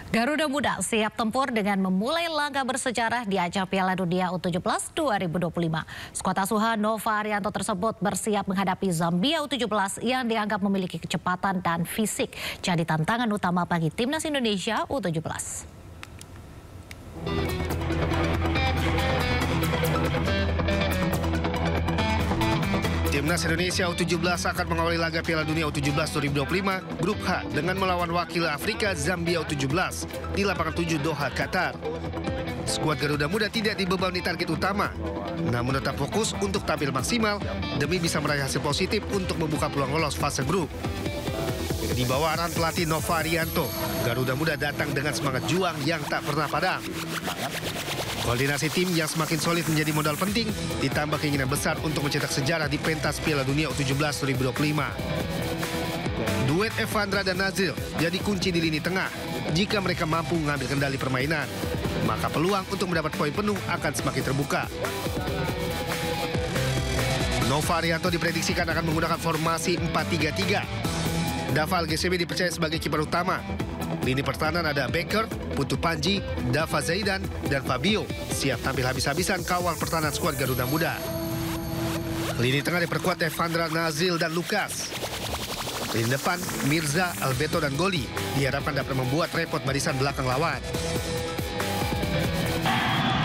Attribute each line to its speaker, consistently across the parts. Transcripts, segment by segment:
Speaker 1: Garuda Muda siap tempur dengan memulai laga bersejarah di ajang Piala Dunia U17 2025. Skuad asuhan Nova Arianto tersebut bersiap menghadapi Zambia U17 yang dianggap memiliki kecepatan dan fisik. Jadi tantangan utama bagi timnas Indonesia U17.
Speaker 2: Timnas Indonesia U17 akan mengawali laga Piala Dunia U17 2025 Grup H dengan melawan wakil Afrika Zambia U17 di lapangan 7 Doha, Qatar. Skuad Garuda Muda tidak dibebani target utama, namun tetap fokus untuk tampil maksimal demi bisa meraih hasil positif untuk membuka peluang lolos fase grup. Di bawah arahan pelatih Nova Arianto, Garuda Muda datang dengan semangat juang yang tak pernah padam. Koordinasi tim yang semakin solid menjadi modal penting, ditambah keinginan besar untuk mencetak sejarah di pentas Piala Dunia U17 2025. Duet Evandra dan Nazil jadi kunci di lini tengah. Jika mereka mampu mengambil kendali permainan, maka peluang untuk mendapat poin penuh akan semakin terbuka. Nova Arianto diprediksikan akan menggunakan formasi 4-3-3. Dava Algesemi dipercaya sebagai kiper utama. Lini pertahanan ada Becker, Putu Panji, Dava Zaidan, dan Fabio siap tampil habis-habisan kawal pertahanan skuad Garuda Muda. Lini tengah diperkuat Evandra, Nazil, dan Lukas. Lini depan Mirza, Alberto, dan Goli diharapkan dapat membuat repot barisan belakang lawan.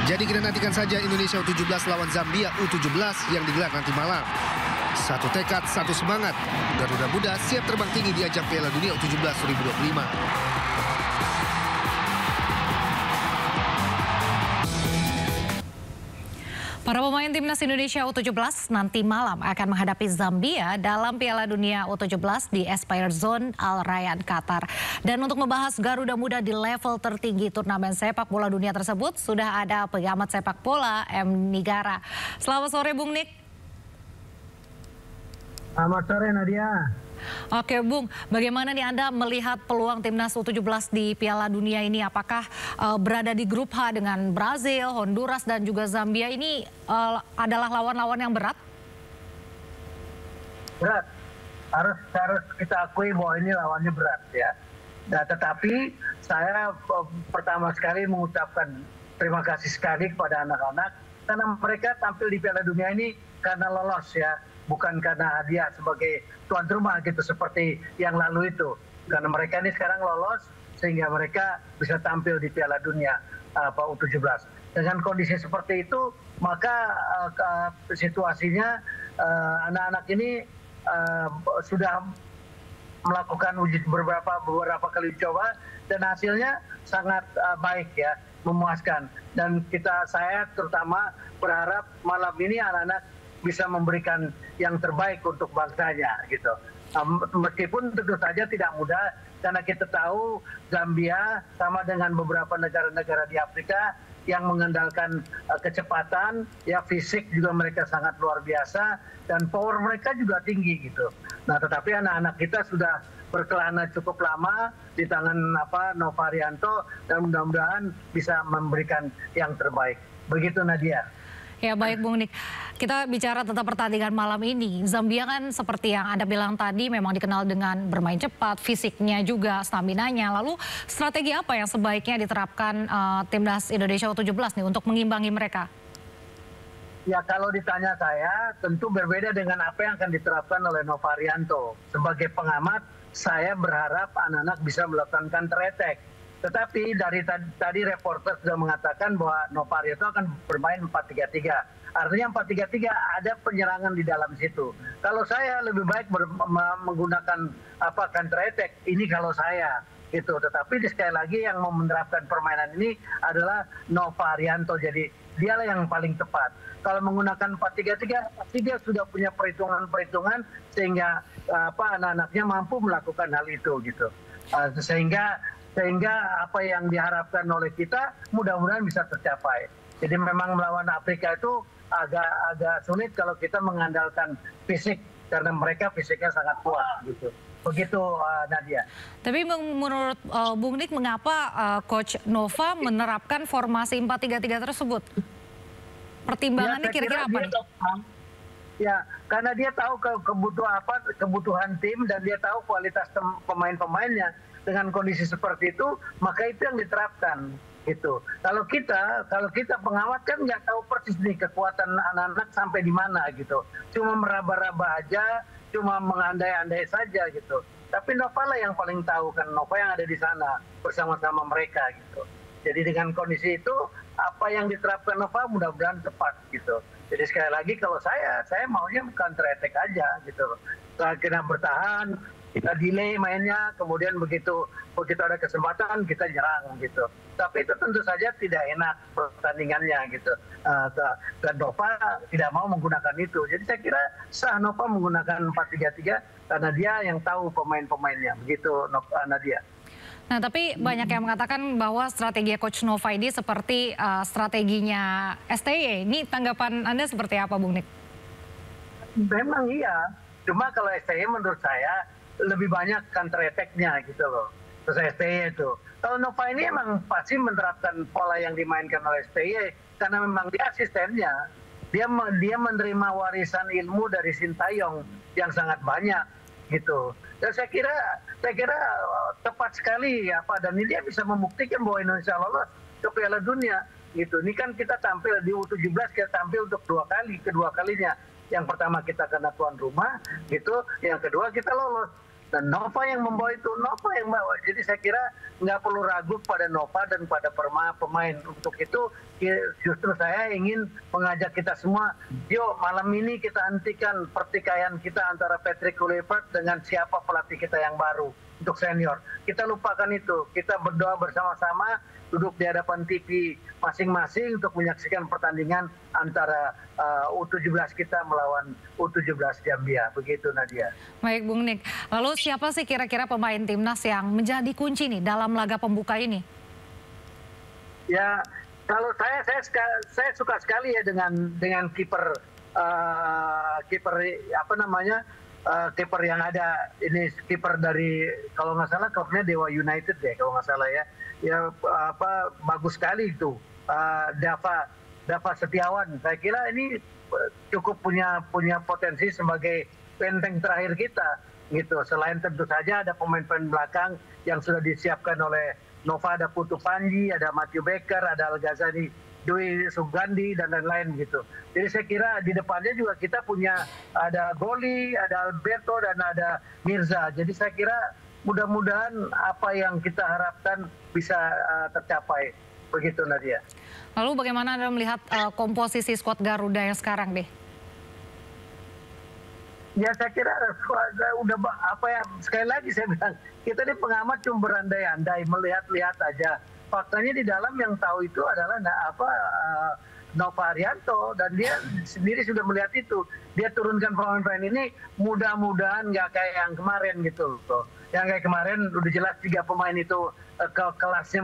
Speaker 2: Jadi kita nantikan saja Indonesia U17 lawan Zambia U17 yang digelar nanti malam. Satu tekad, satu semangat. Garuda Muda siap terbang tinggi di ajang Piala Dunia U17 2025.
Speaker 1: Para pemain timnas Indonesia U17 nanti malam akan menghadapi Zambia dalam Piala Dunia U17 di Aspire Zone Al Rayyan, Qatar. Dan untuk membahas Garuda Muda di level tertinggi turnamen sepak bola dunia tersebut, sudah ada pengamat sepak bola M. Nigara. Selamat sore, Bung Nik.
Speaker 3: Selamat sore, Nadia.
Speaker 1: Oke, Bung, bagaimana nih Anda melihat peluang timnas U17 di Piala Dunia ini? Apakah berada di grup H dengan Brazil, Honduras, dan juga Zambia ini adalah lawan-lawan yang berat?
Speaker 3: Berat. Harus kita akui bahwa ini lawannya berat ya. Nah, tetapi saya pertama sekali mengucapkan terima kasih sekali kepada anak-anak karena mereka tampil di Piala Dunia ini karena lolos ya. Bukan karena hadiah sebagai tuan rumah gitu seperti yang lalu itu. Karena mereka ini sekarang lolos sehingga mereka bisa tampil di Piala Dunia U17. Dengan kondisi seperti itu maka situasinya anak-anak ini sudah melakukan uji beberapa kali coba dan hasilnya sangat baik ya, memuaskan. Dan saya terutama berharap malam ini anak-anak bisa memberikan yang terbaik untuk bangsanya gitu. Meskipun tentu saja tidak mudah karena kita tahu Zambia sama dengan beberapa negara-negara di Afrika yang mengandalkan kecepatan, ya fisik juga mereka sangat luar biasa dan power mereka juga tinggi gitu. Nah, tetapi anak-anak kita sudah berkelana cukup lama di tangan Nova Arianto dan mudah-mudahan bisa memberikan yang terbaik. Begitu, Nadia.
Speaker 1: Ya, baik, Bung Nik. Kita bicara tentang pertandingan malam ini. Zambia kan seperti yang Anda bilang tadi memang dikenal dengan bermain cepat, fisiknya juga, staminanya. Lalu strategi apa yang sebaiknya diterapkan timnas Indonesia U17 nih untuk mengimbangi mereka?
Speaker 3: Ya, kalau ditanya saya tentu berbeda dengan apa yang akan diterapkan oleh Nova Arianto. Sebagai pengamat, saya berharap anak-anak bisa melakukan counter attack. Tetapi dari tadi reporter sudah mengatakan bahwa Nova Arianto akan bermain 4-3-3. Artinya 4-3-3 ada penyerangan di dalam situ. Kalau saya lebih baik menggunakan counter attack. Ini kalau saya gitu. Tetapi sekali lagi yang mau menerapkan permainan ini adalah Nova Arianto. Jadi dialah yang paling tepat. Kalau menggunakan 4-3-3, pasti dia sudah punya perhitungan-perhitungan sehingga anak-anaknya mampu melakukan hal itu gitu. Sehingga apa yang diharapkan oleh kita mudah-mudahan bisa tercapai. Jadi memang melawan Afrika itu agak sulit kalau kita mengandalkan fisik karena mereka fisiknya sangat kuat gitu. Begitu, Nadia.
Speaker 1: Tapi menurut Bung Nik, mengapa Coach Nova menerapkan formasi 4-3-3 tersebut? Pertimbangannya kira-kira apa nih?
Speaker 3: Ya, karena dia tahu kebutuhan tim dan dia tahu kualitas pemain-pemainnya. dengan kondisi seperti itu, maka itu yang diterapkan gitu. Kalau kita pengamat kan nggak tahu persis nih kekuatan anak-anak sampai di mana gitu. Cuma meraba-raba aja, cuma mengandai-andai saja gitu. Tapi Nova lah yang paling tahu kan, Nova yang ada di sana bersama-sama mereka gitu. Jadi dengan kondisi itu apa yang diterapkan Nova mudah-mudahan tepat gitu. Jadi sekali lagi kalau saya maunya counter attack aja gitu. Kita bertahan, kita delay mainnya, kemudian begitu ada kesempatan kita nyerang gitu. Tapi itu tentu saja tidak enak pertandingannya gitu. Dan Nova tidak mau menggunakan itu. Jadi saya kira sah Nova menggunakan 4-3-3 karena dia yang tahu pemain-pemainnya. Begitu Nadia.
Speaker 1: Nah, tapi banyak yang mengatakan bahwa strategi Coach Nova ini seperti strateginya STY. Ini tanggapan Anda seperti apa, Bung Nik?
Speaker 3: Memang iya. Cuma kalau STY menurut saya lebih banyak counter attack-nya gitu loh. Terus STY itu. Kalau Nova ini emang pasti menerapkan pola yang dimainkan oleh STY karena memang dia asistennya. Dia menerima warisan ilmu dari Sintayong yang sangat banyak gitu. Dan saya kira tepat sekali dan ini dia bisa membuktikan bahwa Indonesia lolos ke Piala Dunia gitu. Ini kan kita tampil di U17, kita tampil untuk kedua kalinya. Yang pertama kita kena tuan rumah gitu, yang kedua kita lolos. Dan Nova yang membawa itu, Nova yang bawa. Jadi saya kira nggak perlu ragu pada Nova dan pada pemain. Untuk itu justru saya ingin mengajak kita semua, yuk malam ini kita hentikan pertikaian kita antara Patrick Kluivert dengan siapa pelatih kita yang baru untuk senior. Kita lupakan itu, kita berdoa bersama-sama, duduk di hadapan TV masing-masing untuk menyaksikan pertandingan antara U17 kita melawan U17 Zambia. Begitu Nadia.
Speaker 1: Baik Bung Nik, lalu siapa sih kira-kira pemain timnas yang menjadi kunci nih dalam laga pembuka ini?
Speaker 3: Ya, kalau saya suka sekali ya dengan kiper kiper yang ada ini, kiper dari kalau nggak salah klubnya Dewa United ya kalau nggak salah ya. Bagus sekali itu Dava Setiawan. Saya kira ini cukup punya potensi sebagai benteng terakhir kita gitu. Selain tentu saja ada pemain-pemain belakang yang sudah disiapkan oleh Nova, ada Putu Panji, ada Matthew Baker, ada Al Ghazali, Dwi Sugandi dan lain-lain gitu. Jadi saya kira di depannya juga kita punya ada Goli, ada Alberto dan ada Mirza. Jadi saya kira mudah-mudahan apa yang kita harapkan bisa tercapai. Begitu Nadia.
Speaker 1: Lalu bagaimana Anda melihat komposisi skuad Garuda yang sekarang deh?
Speaker 3: Ya saya kira udah sekali lagi saya bilang kita ini pengamat cuma berandai-andai, melihat-lihat aja. Faktanya di dalam yang tahu itu adalah Nova Arianto, dan dia sendiri sudah melihat itu. Dia turunkan pemain-pemain ini mudah-mudahan nggak kayak yang kemarin gitu loh. Yang kayak kemarin udah jelas 3 pemain itu kelasnya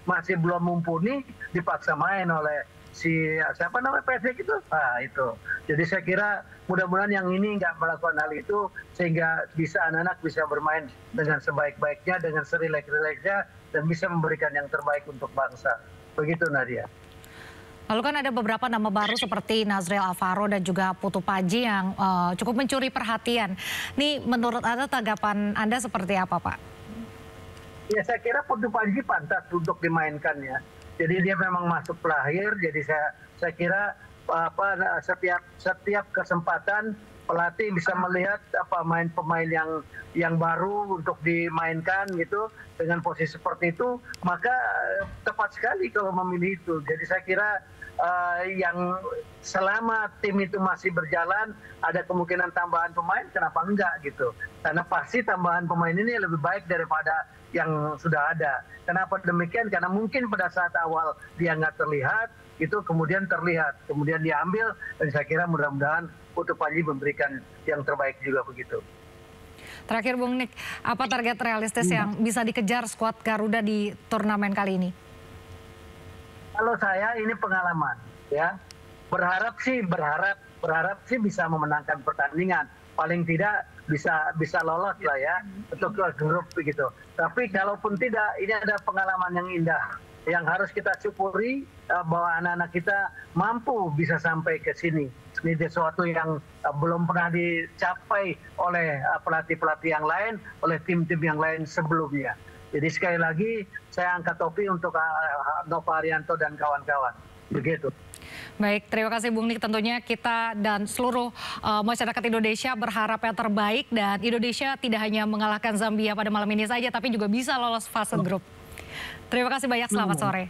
Speaker 3: masih belum mumpuni, dipaksa main oleh siapa namanya Pesek itu. Itu. Jadi saya kira mudah-mudahan yang ini nggak melakukan hal itu sehingga bisa anak-anak bisa bermain dengan sebaik-baiknya, dengan serileks-rileksnya dan bisa memberikan yang terbaik untuk bangsa. Begitu Nadia.
Speaker 1: Lalu kan ada beberapa nama baru seperti Nazril Alvaro dan juga Putu Panji yang cukup mencuri perhatian. Nih menurut Anda tanggapan Anda seperti apa Pak?
Speaker 3: Ya saya kira Putu Panji pantas untuk dimainkan ya. Jadi dia memang masuk pelahir. Jadi saya kira setiap kesempatan pelatih bisa melihat pemain-pemain yang baru untuk dimainkan gitu dengan posisi seperti itu, maka tepat sekali kalau memilih itu. Jadi saya kira yang selama tim itu masih berjalan ada kemungkinan tambahan pemain, kenapa enggak gitu? Karena pasti tambahan pemain ini lebih baik daripada yang sudah ada. Kenapa demikian? Karena mungkin pada saat awal dia nggak terlihat, itu kemudian terlihat, kemudian diambil, dan saya kira mudah-mudahan Putu Panji memberikan yang terbaik juga begitu.
Speaker 1: Terakhir Bung Nik, apa target realistis yang bisa dikejar skuad Garuda di turnamen kali ini?
Speaker 3: Kalau saya ini pengalaman ya, berharap sih bisa memenangkan pertandingan, paling tidak bisa lolos lah ya untuk grup begitu. Tapi kalaupun tidak, ini ada pengalaman yang indah yang harus kita syukuri bahwa anak-anak kita mampu bisa sampai ke sini. Ini sesuatu yang belum pernah dicapai oleh pelatih-pelatih yang lain, oleh tim-tim yang lain sebelumnya. Jadi sekali lagi saya angkat topi untuk Nova Arianto dan kawan-kawan. Begitu.
Speaker 1: Baik, terima kasih Bung Nik. Tentunya kita dan seluruh masyarakat Indonesia berharap yang terbaik dan Indonesia tidak hanya mengalahkan Zambia pada malam ini saja, tapi juga bisa lolos fase grup. Terima kasih banyak, selamat sore.